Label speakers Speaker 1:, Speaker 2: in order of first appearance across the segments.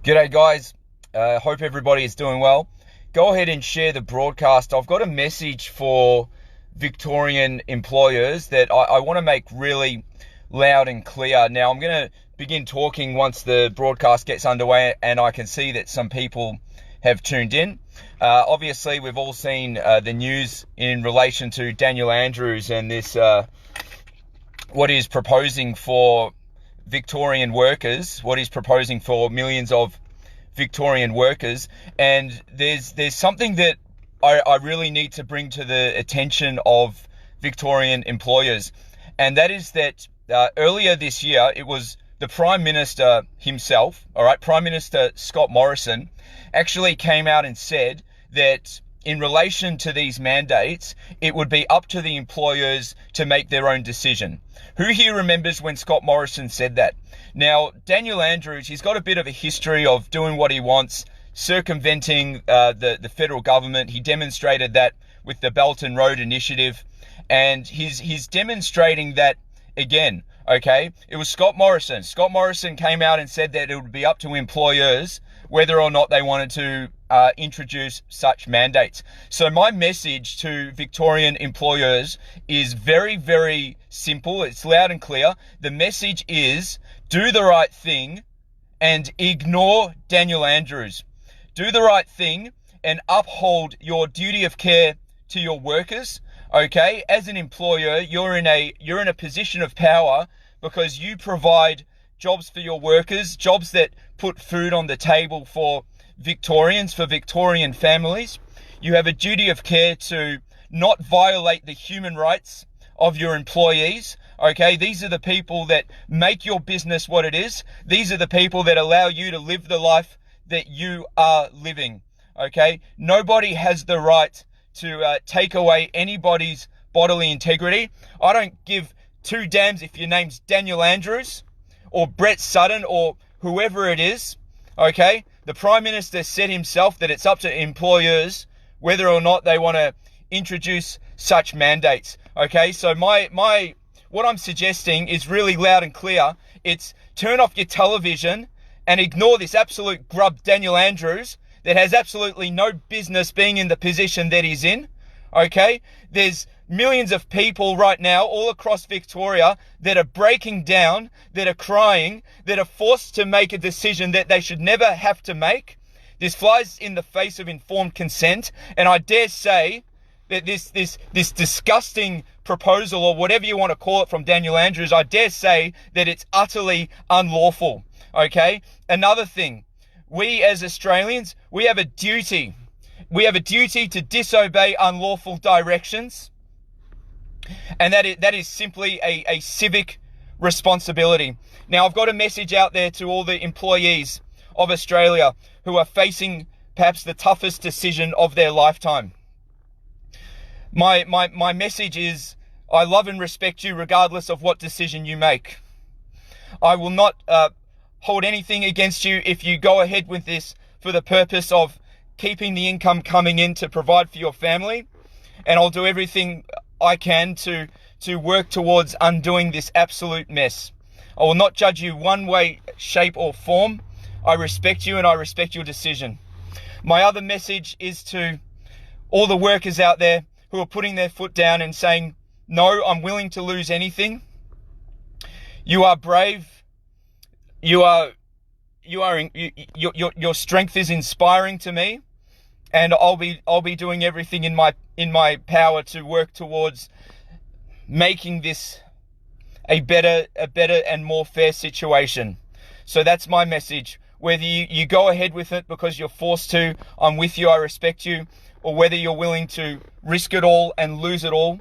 Speaker 1: G'day guys, hope everybody is doing well. Go ahead and share the broadcast. I've got a message for Victorian employers that I want to make really loud and clear. Now I'm going to begin talking once the broadcast gets underway and I can see that some people have tuned in. Obviously we've all seen the news in relation to Daniel Andrews and this what he's proposing for Victorian workers, what he's proposing for millions of Victorian workers. And there's something that I really need to bring to the attention of Victorian employers, and that is that earlier this year it was the Prime Minister himself, Prime Minister Scott Morrison, actually came out and said that in relation to these mandates, it would be up to the employers to make their own decision. Who here remembers when Scott Morrison said that? Now, Daniel Andrews, he's got a bit of a history of doing what he wants, circumventing the federal government. He demonstrated that with the Belt and Road Initiative, and he's demonstrating that again. Okay, it was Scott Morrison. Scott Morrison came out and said that it would be up to employers whether or not they wanted to introduce such mandates. So my message to Victorian employers is very, very simple. It's loud and clear. The message is do the right thing and ignore Daniel Andrews. Do the right thing and uphold your duty of care to your workers. Okay, as an employer, you're in a position of power because you provide jobs for your workers, jobs that put food on the table for Victorians, for Victorian families. You have a duty of care to not violate the human rights of your employees. Okay, these are the people that make your business what it is. These are the people that allow you to live the life that you are living. Okay, nobody has the right to take away anybody's bodily integrity. I don't give two damns if your name's Daniel Andrews or Brett Sutton or whoever it is. Okay, the Prime Minister said himself that it's up to employers whether or not they want to introduce such mandates. Okay, so what I'm suggesting is really loud and clear. It's turn off your television and ignore this absolute grub Daniel Andrews that has absolutely no business being in the position that he's in. Okay, there's millions of people right now all across Victoria that are breaking down, that are crying, that are forced to make a decision that they should never have to make. This flies in the face of informed consent, and I dare say that this disgusting proposal, or whatever you want to call it, from Daniel Andrews, I dare say that it's utterly unlawful. Okay, another thing, we as Australians, we have a duty. We have a duty to disobey unlawful directions. And that is simply a civic responsibility. Now, I've got a message out there to all the employees of Australia who are facing perhaps the toughest decision of their lifetime. My message is, I love and respect you regardless of what decision you make. I will not hold anything against you if you go ahead with this for the purpose of keeping the income coming in to provide for your family. And I'll do everything I can to work towards undoing this absolute mess. I will not judge you one way, shape or form. I respect you and I respect your decision. My other message is to all the workers out there who are putting their foot down and saying, no, I'm willing to lose anything. You are brave. Your strength is inspiring to me, and I'll be doing everything in my power to work towards making this a better and more fair situation. So that's my message. Whether you go ahead with it because you're forced to, I'm with you, I respect you, or whether you're willing to risk it all and lose it all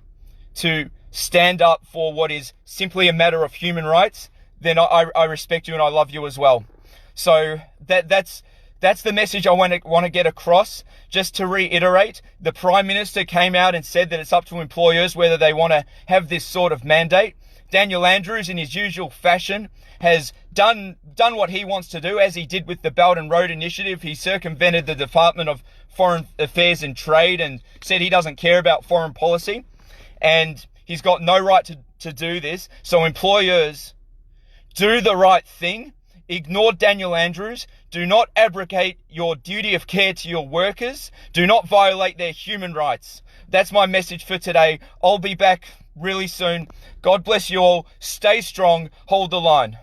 Speaker 1: to stand up for what is simply a matter of human rights, then I respect you and I love you as well. So that's the message I want to get across. Just to reiterate, the Prime Minister came out and said that it's up to employers whether they want to have this sort of mandate. Daniel Andrews, in his usual fashion, has done what he wants to do, as he did with the Belt and Road Initiative. He circumvented the Department of Foreign Affairs and Trade and said he doesn't care about foreign policy. And he's got no right to do this. So employers, do the right thing. Ignore Daniel Andrews. Do not abrogate your duty of care to your workers. Do not violate their human rights. That's my message for today. I'll be back really soon. God bless you all. Stay strong. Hold the line.